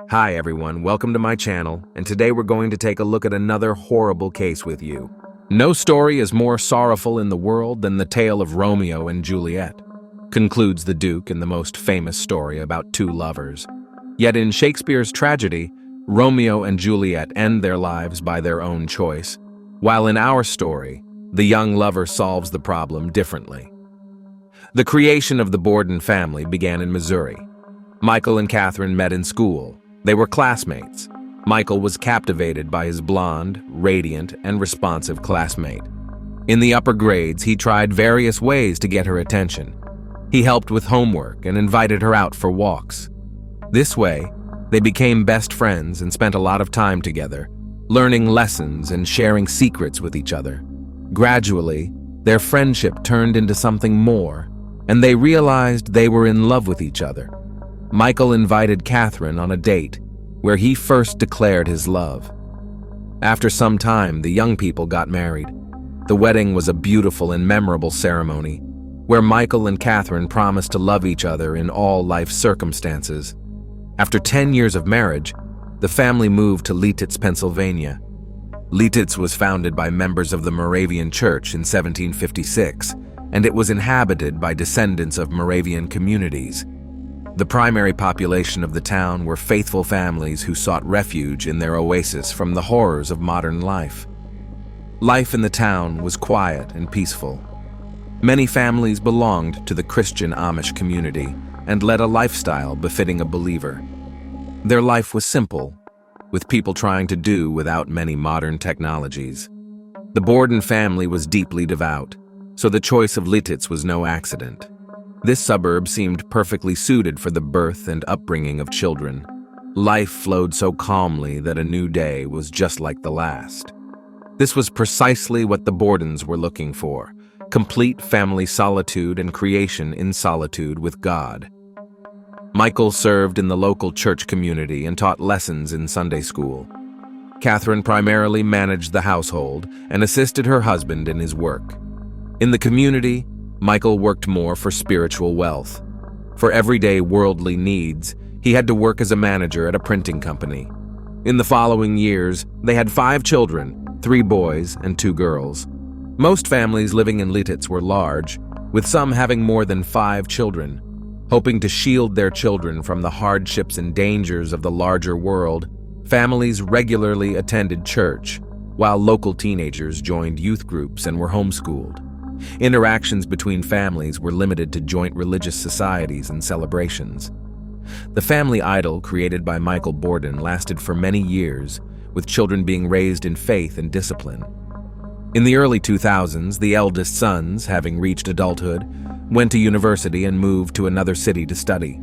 Hi everyone, welcome to my channel, and today we're going to take a look at another horrible case with you. No story is more sorrowful in the world than the tale of Romeo and Juliet, concludes the Duke in the most famous story about two lovers. Yet in Shakespeare's tragedy, Romeo and Juliet end their lives by their own choice, while in our story, the young lover solves the problem differently. The creation of the Borden family began in Missouri. Michael and Catherine met in school. They were classmates. Michael was captivated by his blonde, radiant, and responsive classmate. In the upper grades, he tried various ways to get her attention. He helped with homework and invited her out for walks. This way, they became best friends and spent a lot of time together, learning lessons and sharing secrets with each other. Gradually, their friendship turned into something more, and they realized they were in love with each other. Michael invited Catherine on a date, where he first declared his love. After some time, the young people got married. The wedding was a beautiful and memorable ceremony, where Michael and Catherine promised to love each other in all life circumstances. After 10 years of marriage, the family moved to Lititz, Pennsylvania. Lititz was founded by members of the Moravian Church in 1756, and it was inhabited by descendants of Moravian communities. The primary population of the town were faithful families who sought refuge in their oasis from the horrors of modern life. Life in the town was quiet and peaceful. Many families belonged to the Christian Amish community and led a lifestyle befitting a believer. Their life was simple, with people trying to do without many modern technologies. The Borden family was deeply devout, so the choice of Lititz was no accident. This suburb seemed perfectly suited for the birth and upbringing of children. Life flowed so calmly that a new day was just like the last. This was precisely what the Bordens were looking for: complete family solitude and creation in solitude with God. Michael served in the local church community and taught lessons in Sunday school. Catherine primarily managed the household and assisted her husband in his work. In the community, Michael worked more for spiritual wealth. For everyday worldly needs, he had to work as a manager at a printing company. In the following years, they had 5 children, 3 boys and 2 girls. Most families living in Lititz were large, with some having more than 5 children. Hoping to shield their children from the hardships and dangers of the larger world, families regularly attended church, while local teenagers joined youth groups and were homeschooled. Interactions between families were limited to joint religious societies and celebrations. The family idol created by Michael Borden lasted for many years, with children being raised in faith and discipline. In the early 2000s, the eldest sons, having reached adulthood, went to university and moved to another city to study.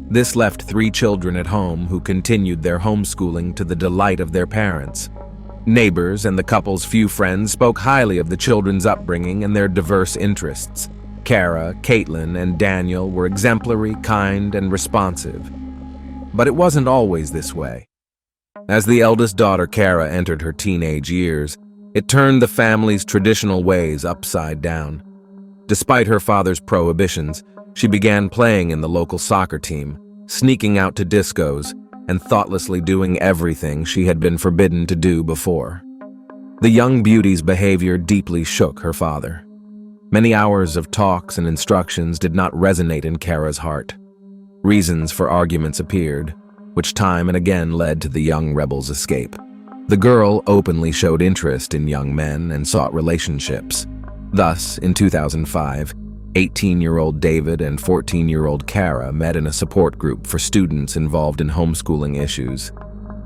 This left 3 children at home who continued their homeschooling to the delight of their parents. Neighbors and the couple's few friends spoke highly of the children's upbringing and their diverse interests. Kara, Caitlin, and Daniel were exemplary, kind, and responsive. But it wasn't always this way. As the eldest daughter, Kara, entered her teenage years, it turned the family's traditional ways upside down. Despite her father's prohibitions, she began playing in the local soccer team, sneaking out to discos, and thoughtlessly doing everything she had been forbidden to do before. The young beauty's behavior deeply shook her father. Many hours of talks and instructions did not resonate in Kara's heart. Reasons for arguments appeared, which time and again led to the young rebel's escape. The girl openly showed interest in young men and sought relationships. Thus, in 2005, 18-year-old David and 14-year-old Kara met in a support group for students involved in homeschooling issues.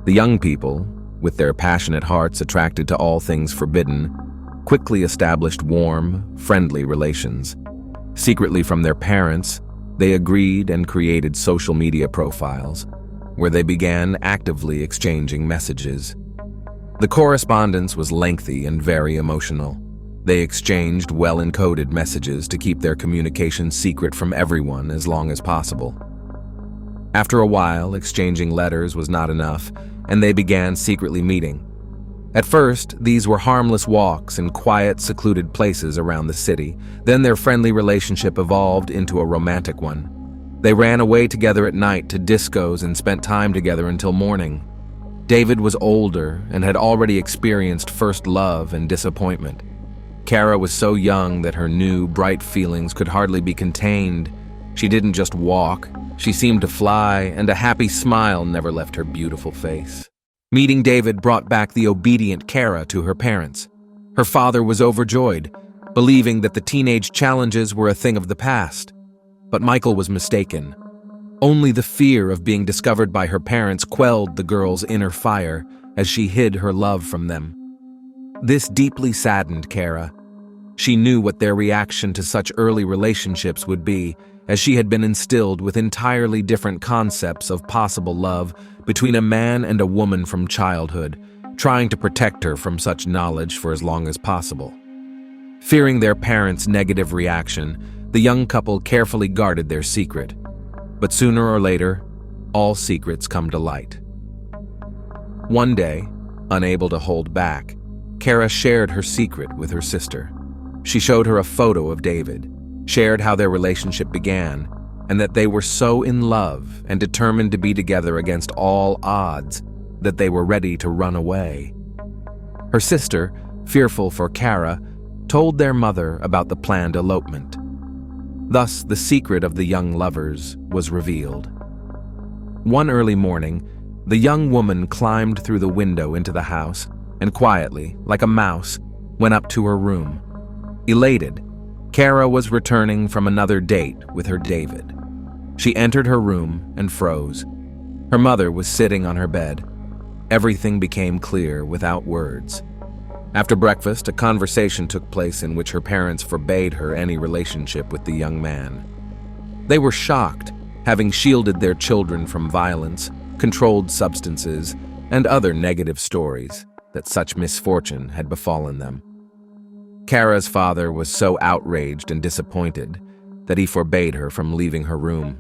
The young people, with their passionate hearts attracted to all things forbidden, quickly established warm, friendly relations. Secretly from their parents, they agreed and created social media profiles, where they began actively exchanging messages. The correspondence was lengthy and very emotional. They exchanged well-encoded messages to keep their communication secret from everyone as long as possible. After a while, exchanging letters was not enough, and they began secretly meeting. At first, these were harmless walks in quiet, secluded places around the city. Then their friendly relationship evolved into a romantic one. They ran away together at night to discos and spent time together until morning. David was older and had already experienced first love and disappointment. Kara was so young that her new, bright feelings could hardly be contained. She didn't just walk, she seemed to fly, and a happy smile never left her beautiful face. Meeting David brought back the obedient Kara to her parents. Her father was overjoyed, believing that the teenage challenges were a thing of the past. But Michael was mistaken. Only the fear of being discovered by her parents quelled the girl's inner fire as she hid her love from them. This deeply saddened Kara. She knew what their reaction to such early relationships would be, as she had been instilled with entirely different concepts of possible love between a man and a woman from childhood, trying to protect her from such knowledge for as long as possible. Fearing their parents' negative reaction, the young couple carefully guarded their secret. But sooner or later, all secrets come to light. One day, unable to hold back, Kara shared her secret with her sister. She showed her a photo of David, shared how their relationship began, and that they were so in love and determined to be together against all odds that they were ready to run away. Her sister, fearful for Kara, told their mother about the planned elopement. Thus, the secret of the young lovers was revealed. One early morning, the young woman climbed through the window into the house and quietly, like a mouse, went up to her room. Elated, Kara was returning from another date with her David. She entered her room and froze. Her mother was sitting on her bed. Everything became clear without words. After breakfast, a conversation took place in which her parents forbade her any relationship with the young man. They were shocked, having shielded their children from violence, controlled substances, and other negative stories, that such misfortune had befallen them. Kara's father was so outraged and disappointed that he forbade her from leaving her room.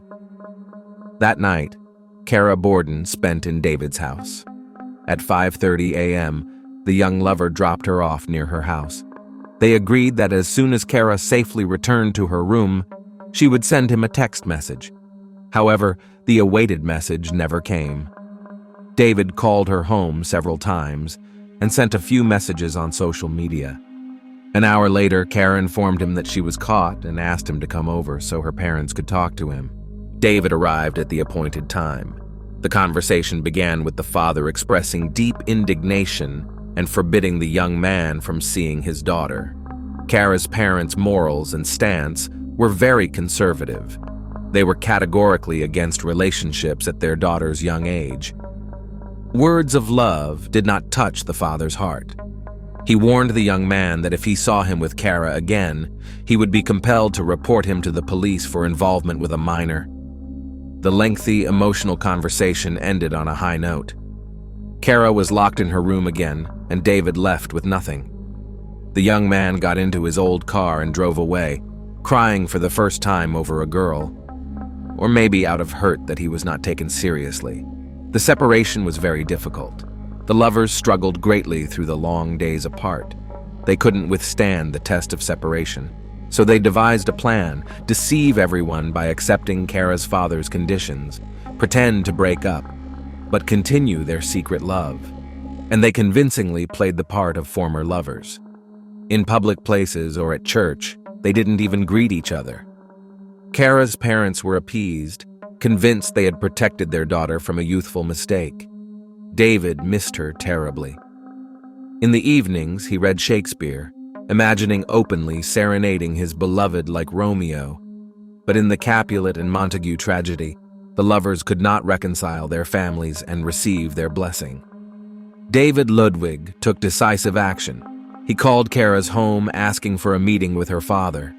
That night, Kara Borden spent in David's house. At 5:30 a.m., the young lover dropped her off near her house. They agreed that as soon as Kara safely returned to her room, she would send him a text message. However, the awaited message never came. David called her home several times and sent a few messages on social media. An hour later, Kara informed him that she was caught and asked him to come over so her parents could talk to him. David arrived at the appointed time. The conversation began with the father expressing deep indignation and forbidding the young man from seeing his daughter. Kara's parents' morals and stance were very conservative. They were categorically against relationships at their daughter's young age. Words of love did not touch the father's heart. He warned the young man that if he saw him with Kara again, he would be compelled to report him to the police for involvement with a minor. The lengthy, emotional conversation ended on a high note. Kara was locked in her room again, and David left with nothing. The young man got into his old car and drove away, crying for the first time over a girl. Or maybe out of hurt that he was not taken seriously. The separation was very difficult. The lovers struggled greatly through the long days apart. They couldn't withstand the test of separation, so they devised a plan, deceive everyone by accepting Kara's father's conditions, pretend to break up, but continue their secret love. And they convincingly played the part of former lovers. In public places or at church, they didn't even greet each other. Kara's parents were appeased, convinced they had protected their daughter from a youthful mistake. David missed her terribly. In the evenings, he read Shakespeare, imagining openly serenading his beloved like Romeo. But in the Capulet and Montague tragedy, the lovers could not reconcile their families and receive their blessing. David Ludwig took decisive action. He called Kara's home asking for a meeting with her father.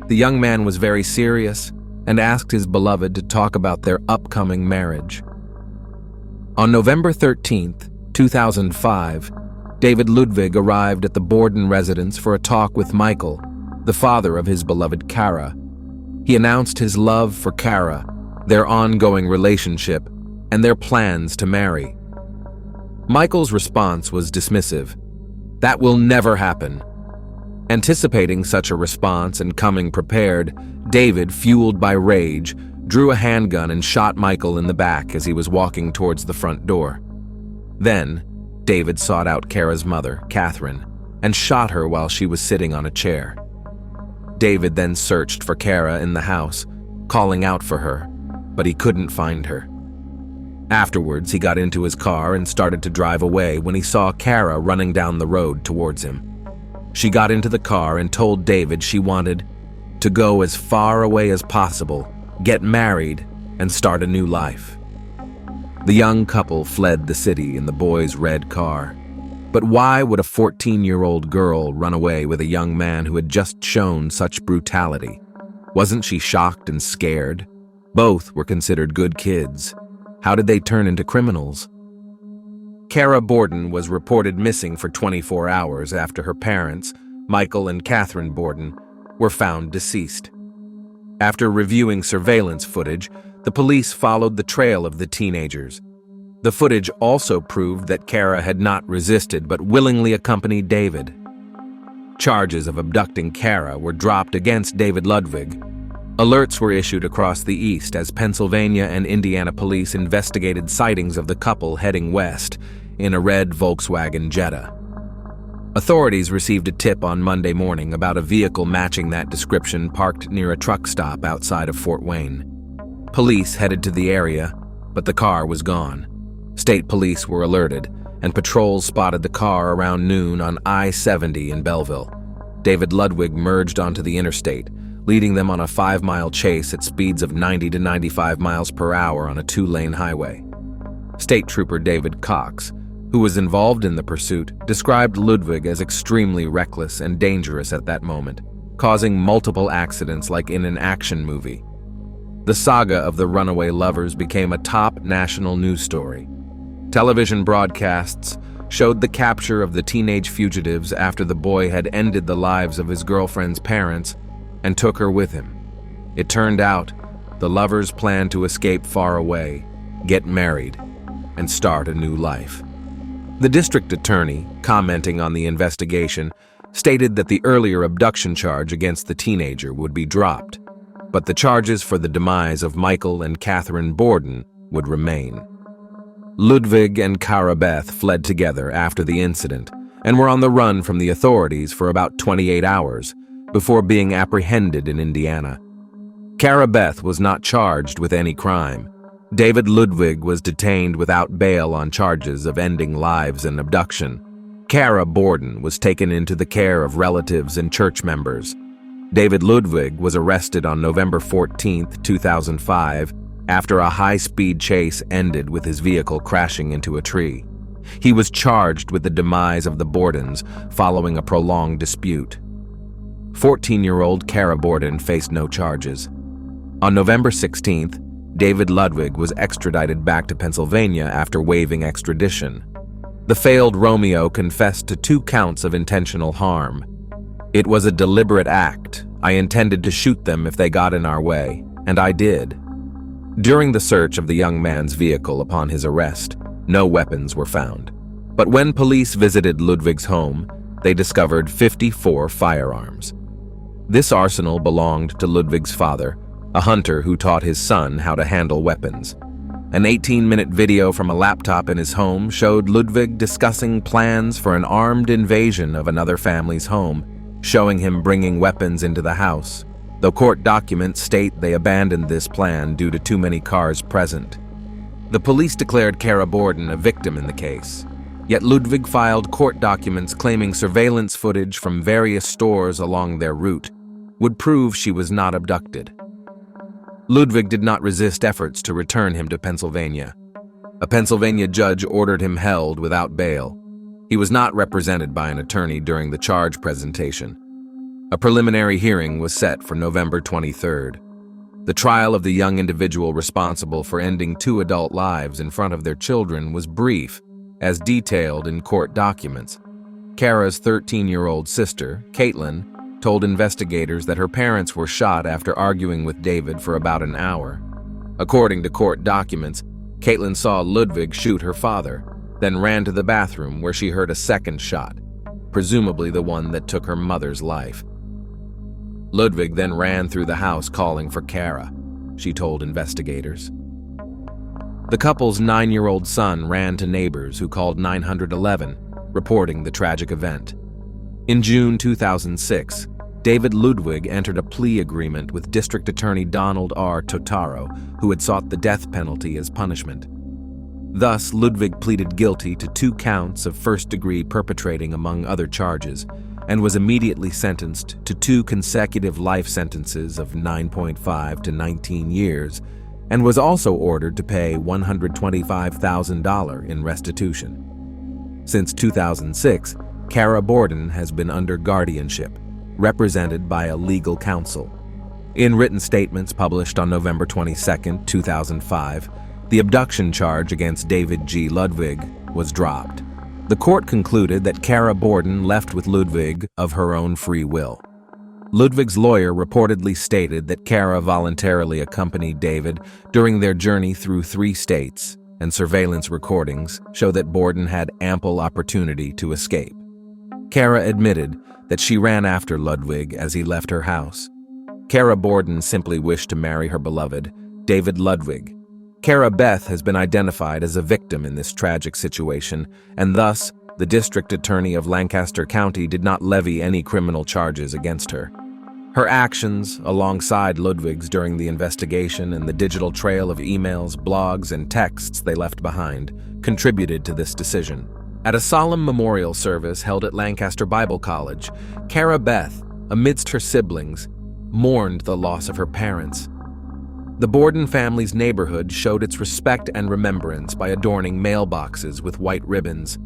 The young man was very serious and asked his beloved to talk about their upcoming marriage. On November 13, 2005, David Ludwig arrived at the Borden residence for a talk with Michael, the father of his beloved Kara. He announced his love for Kara, their ongoing relationship, and their plans to marry. Michael's response was dismissive. "That will never happen." Anticipating such a response and coming prepared, David, fueled by rage, drew a handgun and shot Michael in the back as he was walking towards the front door. Then, David sought out Kara's mother, Catherine, and shot her while she was sitting on a chair. David then searched for Kara in the house, calling out for her, but he couldn't find her. Afterwards, he got into his car and started to drive away when he saw Kara running down the road towards him. She got into the car and told David she wanted to go as far away as possible, get married, and start a new life. The young couple fled the city in the boy's red car. But why would a 14-year-old girl run away with a young man who had just shown such brutality? Wasn't she shocked and scared? Both were considered good kids. How did they turn into criminals? Kara Borden was reported missing for 24 hours after her parents, Michael and Catherine Borden, were found deceased. After reviewing surveillance footage, the police followed the trail of the teenagers. The footage also proved that Kara had not resisted but willingly accompanied David. Charges of abducting Kara were dropped against David Ludwig. Alerts were issued across the east as Pennsylvania and Indiana police investigated sightings of the couple heading west in a red Volkswagen Jetta. Authorities received a tip on Monday morning about a vehicle matching that description parked near a truck stop outside of Fort Wayne. Police headed to the area, but the car was gone. State police were alerted, and patrols spotted the car around noon on I-70 in Belleville. David Ludwig merged onto the interstate, leading them on a 5-mile chase at speeds of 90 to 95 miles per hour on a 2-lane highway. State Trooper David Cox, who was involved in the pursuit, described Ludwig as extremely reckless and dangerous at that moment, causing multiple accidents like in an action movie. The saga of the runaway lovers became a top national news story. Television broadcasts showed the capture of the teenage fugitives after the boy had ended the lives of his girlfriend's parents and took her with him. It turned out the lovers planned to escape far away, get married, and start a new life. The district attorney, commenting on the investigation, stated that the earlier abduction charge against the teenager would be dropped, but the charges for the demise of Michael and Catherine Borden would remain. Ludwig and Kara Beth fled together after the incident and were on the run from the authorities for about 28 hours before being apprehended in Indiana. Kara Beth was not charged with any crime. David Ludwig was detained without bail on charges of ending lives and abduction. Kara Borden was taken into the care of relatives and church members. David Ludwig was arrested on November 14, 2005, after a high-speed chase ended with his vehicle crashing into a tree. He was charged with the demise of the Bordens following a prolonged dispute. 14-year-old Kara Borden faced no charges. On November 16th, David Ludwig was extradited back to Pennsylvania after waiving extradition. The failed Romeo confessed to 2 counts of intentional harm. "It was a deliberate act. I intended to shoot them if they got in our way, and I did." During the search of the young man's vehicle upon his arrest, no weapons were found. But when police visited Ludwig's home, they discovered 54 firearms. This arsenal belonged to Ludwig's father, a hunter who taught his son how to handle weapons. An 18-minute video from a laptop in his home showed Ludwig discussing plans for an armed invasion of another family's home, showing him bringing weapons into the house, though court documents state they abandoned this plan due to too many cars present. The police declared Kara Borden a victim in the case, yet Ludwig filed court documents claiming surveillance footage from various stores along their route would prove she was not abducted. Ludwig did not resist efforts to return him to Pennsylvania. A Pennsylvania judge ordered him held without bail. He was not represented by an attorney during the charge presentation. A preliminary hearing was set for November 23rd. The trial of the young individual responsible for ending 2 adult lives in front of their children was brief, as detailed in court documents. Kara's 13-year-old sister, Caitlin, told investigators that her parents were shot after arguing with David for about an hour. According to court documents, Caitlin saw Ludwig shoot her father, then ran to the bathroom where she heard a second shot, presumably the one that took her mother's life. Ludwig then ran through the house calling for Kara. she told investigators. The couple's 9-year-old son ran to neighbors who called 911, reporting the tragic event. In June 2006, David Ludwig entered a plea agreement with District Attorney Donald R. Totaro, who had sought the death penalty as punishment. Thus, Ludwig pleaded guilty to 2 counts of first-degree perpetrating, among other charges, and was immediately sentenced to 2 consecutive life sentences of 9.5 to 19 years, and was also ordered to pay $125,000 in restitution. Since 2006, Kara Borden has been under guardianship, represented by a legal counsel. In written statements published on November 22, 2005, the abduction charge against David G. Ludwig was dropped. The court concluded that Kara Borden left with Ludwig of her own free will. Ludwig's lawyer reportedly stated that Kara voluntarily accompanied David during their journey through 3 states, and surveillance recordings show that Borden had ample opportunity to escape. Kara admitted that she ran after Ludwig as he left her house. Kara Borden simply wished to marry her beloved, David Ludwig. Kara Beth has been identified as a victim in this tragic situation, and thus, the District Attorney of Lancaster County did not levy any criminal charges against her. Her actions, alongside Ludwig's during the investigation and the digital trail of emails, blogs, and texts they left behind, contributed to this decision. At a solemn memorial service held at Lancaster Bible College, Kara Beth, amidst her siblings, mourned the loss of her parents. The Borden family's neighborhood showed its respect and remembrance by adorning mailboxes with white ribbons.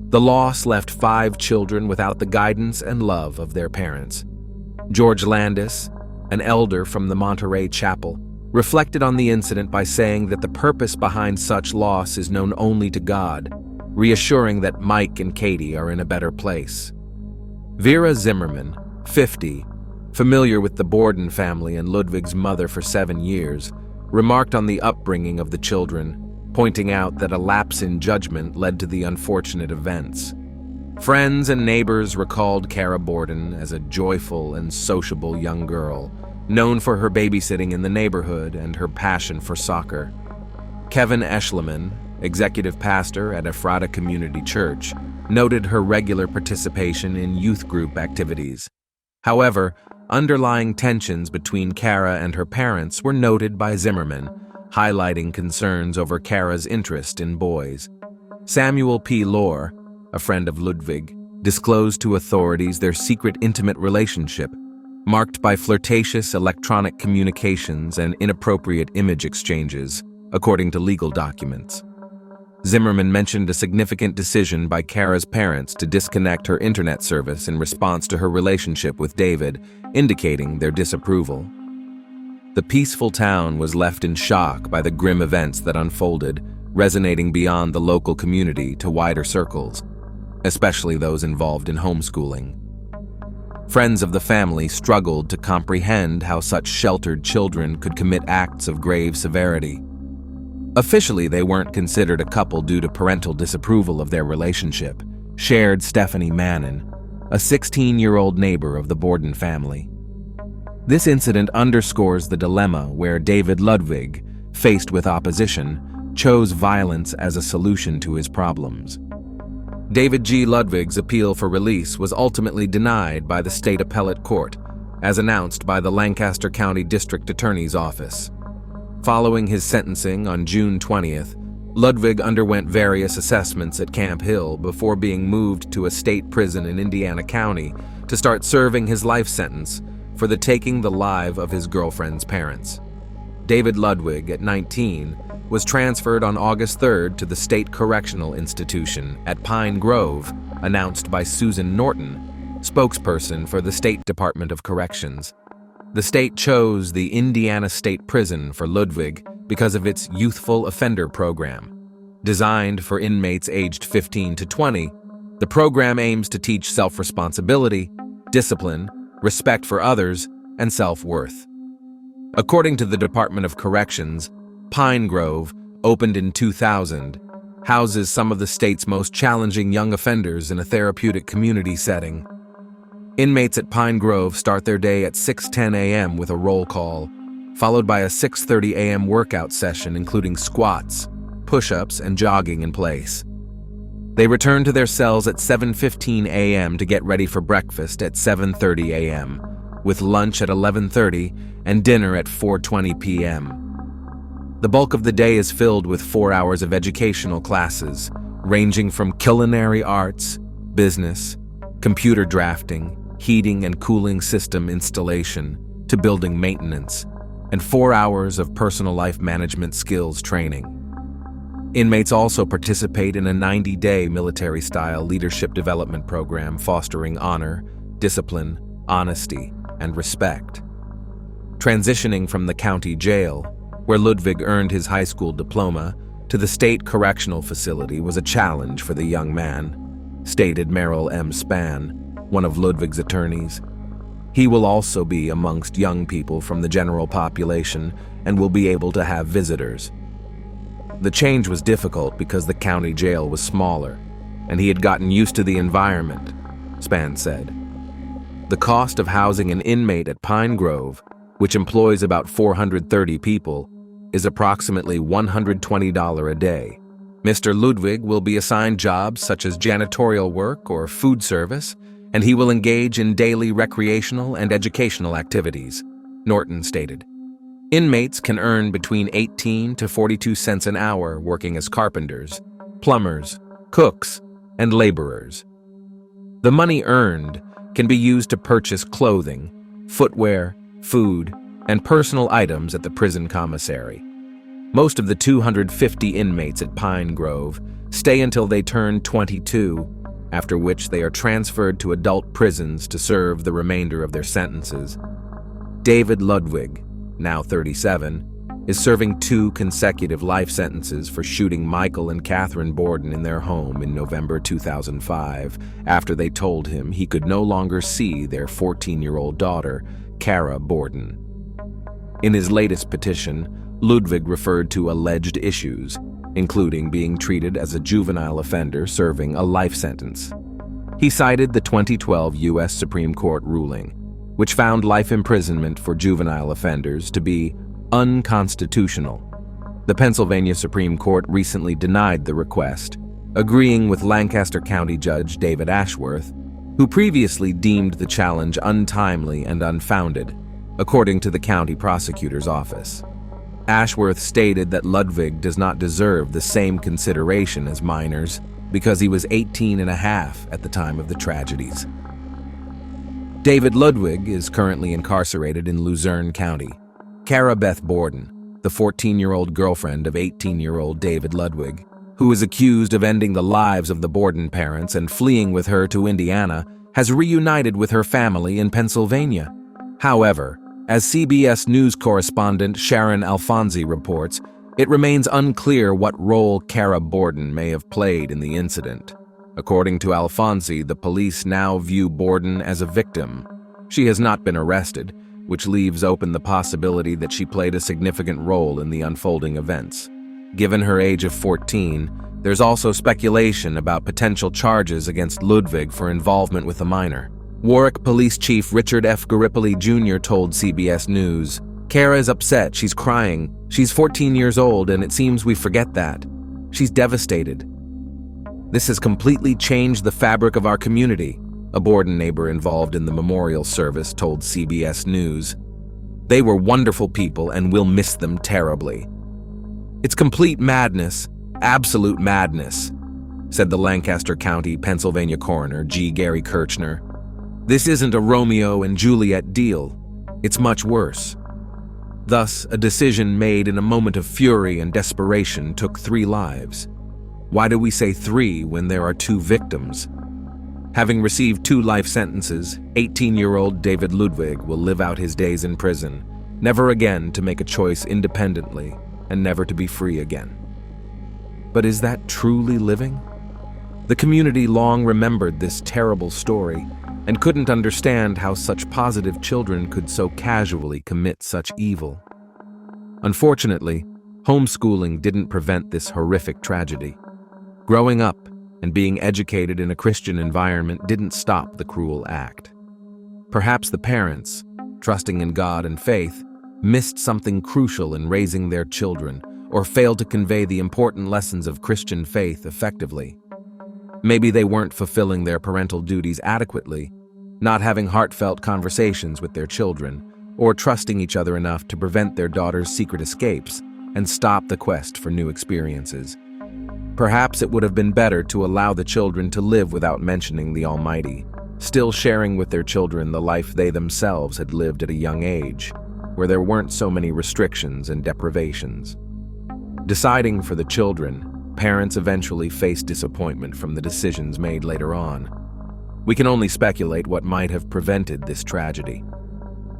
The loss left 5 children without the guidance and love of their parents. George Landis, an elder from the Monterey Chapel, reflected on the incident by saying that the purpose behind such loss is known only to God, reassuring that Mike and Katie are in a better place. Vera Zimmerman, 50, familiar with the Borden family and Ludwig's mother for 7 years, remarked on the upbringing of the children, pointing out that a lapse in judgment led to the unfortunate events. Friends and neighbors recalled Kara Borden as a joyful and sociable young girl, known for her babysitting in the neighborhood and her passion for soccer. Kevin Eschleman, executive pastor at Ephrata Community Church, noted her regular participation in youth group activities. However, underlying tensions between Kara and her parents were noted by Zimmerman, highlighting concerns over Kara's interest in boys. Samuel P. Lohr, a friend of Ludwig, disclosed to authorities their secret intimate relationship, marked by flirtatious electronic communications and inappropriate image exchanges, according to legal documents. Zimmerman mentioned a significant decision by Kara's parents to disconnect her internet service in response to her relationship with David, indicating their disapproval. The peaceful town was left in shock by the grim events that unfolded, resonating beyond the local community to wider circles, especially those involved in homeschooling. Friends of the family struggled to comprehend how such sheltered children could commit acts of grave severity. Officially, they weren't considered a couple due to parental disapproval of their relationship, shared Stephanie Mannon, a 16-year-old neighbor of the Borden family. This incident underscores the dilemma where David Ludwig, faced with opposition, chose violence as a solution to his problems. David G. Ludwig's appeal for release was ultimately denied by the state appellate court, as announced by the Lancaster County District Attorney's Office. Following his sentencing on June 20th, Ludwig underwent various assessments at Camp Hill before being moved to a state prison in Indiana County to start serving his life sentence for the taking the life of his girlfriend's parents. David Ludwig, at 19, was transferred on August 3rd to the State Correctional Institution at Pine Grove, announced by Susan Norton, spokesperson for the State Department of Corrections. The state chose the Indiana State Prison for Ludwig because of its youthful offender program. Designed for inmates aged 15 to 20, the program aims to teach self-responsibility, discipline, respect for others, and self-worth. According to the Department of Corrections, Pine Grove, opened in 2000, houses some of the state's most challenging young offenders in a therapeutic community setting. Inmates at Pine Grove start their day at 6:10 a.m. with a roll call, followed by a 6:30 a.m. workout session including squats, push-ups, and jogging in place. They returned to their cells at 7:15 a.m. to get ready for breakfast at 7:30 a.m., with lunch at 11:30 and dinner at 4:20 p.m. The bulk of the day is filled with 4 hours of educational classes, ranging from culinary arts, business, computer drafting, heating and cooling system installation, to building maintenance, and 4 hours of personal life management skills training. Inmates also participate in a 90-day military-style leadership development program fostering honor, discipline, honesty, and respect. Transitioning from the county jail, where Ludwig earned his high school diploma, to the state correctional facility was a challenge for the young man, stated Merrill M. Spann, one of Ludwig's attorneys. He will also be amongst young people from the general population and will be able to have visitors. The change was difficult because the county jail was smaller, and he had gotten used to the environment, Spann said. The cost of housing an inmate at Pine Grove, which employs about 430 people, is approximately $120 a day. Mr. Ludwig will be assigned jobs such as janitorial work or food service, and he will engage in daily recreational and educational activities, Norton stated. Inmates can earn between 18 to 42 cents an hour working as carpenters, plumbers, cooks, and laborers. The money earned can be used to purchase clothing, footwear, food, and personal items at the prison commissary. Most of the 250 inmates at Pine Grove stay until they turn 22, after which they are transferred to adult prisons to serve the remainder of their sentences. David Ludwig, now 37, is serving 2 consecutive life sentences for shooting Michael and Catherine Borden in their home in November 2005, after they told him he could no longer see their 14-year-old daughter, Kara Borden. In his latest petition, Ludwig referred to alleged issues, including being treated as a juvenile offender serving a life sentence. He cited the 2012 U.S. Supreme Court ruling, which found life imprisonment for juvenile offenders to be unconstitutional. The Pennsylvania Supreme Court recently denied the request, agreeing with Lancaster County Judge David Ashworth, who previously deemed the challenge untimely and unfounded, according to the county prosecutor's office. Ashworth stated that Ludwig does not deserve the same consideration as minors because he was 18 and a half at the time of the tragedies. David Ludwig is currently incarcerated in Luzerne County. Kara Beth Borden, the 14-year-old girlfriend of 18-year-old David Ludwig, who is accused of ending the lives of the Borden parents and fleeing with her to Indiana, has reunited with her family in Pennsylvania. However, as CBS News correspondent Sharon Alfonsi reports, it remains unclear what role Kara Borden may have played in the incident. According to Alfonsi, the police now view Borden as a victim. She has not been arrested, which leaves open the possibility that she played a significant role in the unfolding events. Given her age of 14, there's also speculation about potential charges against Ludwig for involvement with a minor. Warwick Police Chief Richard F. Garipoli Jr. told CBS News, "Kara is upset, she's crying. She's 14 years old and it seems we forget that. She's devastated. This has completely changed the fabric of our community," a Borden neighbor involved in the memorial service told CBS News. "They were wonderful people and we'll miss them terribly. It's complete madness, absolute madness," said the Lancaster County, Pennsylvania coroner G. Gary Kirchner. "This isn't a Romeo and Juliet deal. It's much worse." Thus, a decision made in a moment of fury and desperation took 3 lives. Why do we say 3 when there are 2 victims? Having received 2 life sentences, 18-year-old David Ludwig will live out his days in prison, never again to make a choice independently and never to be free again. But is that truly living? The community long remembered this terrible story and couldn't understand how such positive children could so casually commit such evil. Unfortunately, homeschooling didn't prevent this horrific tragedy. Growing up and being educated in a Christian environment didn't stop the cruel act. Perhaps the parents, trusting in God and faith, missed something crucial in raising their children, or failed to convey the important lessons of Christian faith effectively. Maybe they weren't fulfilling their parental duties adequately, not having heartfelt conversations with their children, or trusting each other enough to prevent their daughter's secret escapes and stop the quest for new experiences. Perhaps it would have been better to allow the children to live without mentioning the Almighty, still sharing with their children the life they themselves had lived at a young age, where there weren't so many restrictions and deprivations. Deciding for the children, parents eventually face disappointment from the decisions made later on. We can only speculate what might have prevented this tragedy.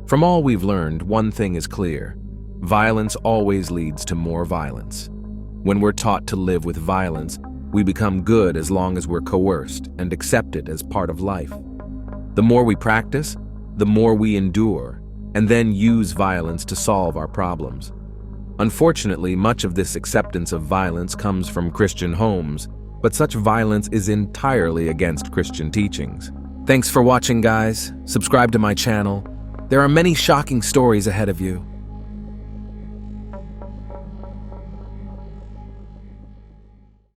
From all we've learned, one thing is clear: violence always leads to more violence. When we're taught to live with violence, we become good as long as we're coerced and accepted as part of life. The more we practice, the more we endure, and then use violence to solve our problems. Unfortunately, much of this acceptance of violence comes from Christian homes, but such violence is entirely against Christian teachings. Thanks for watching, guys. Subscribe to my channel. There are many shocking stories ahead of you.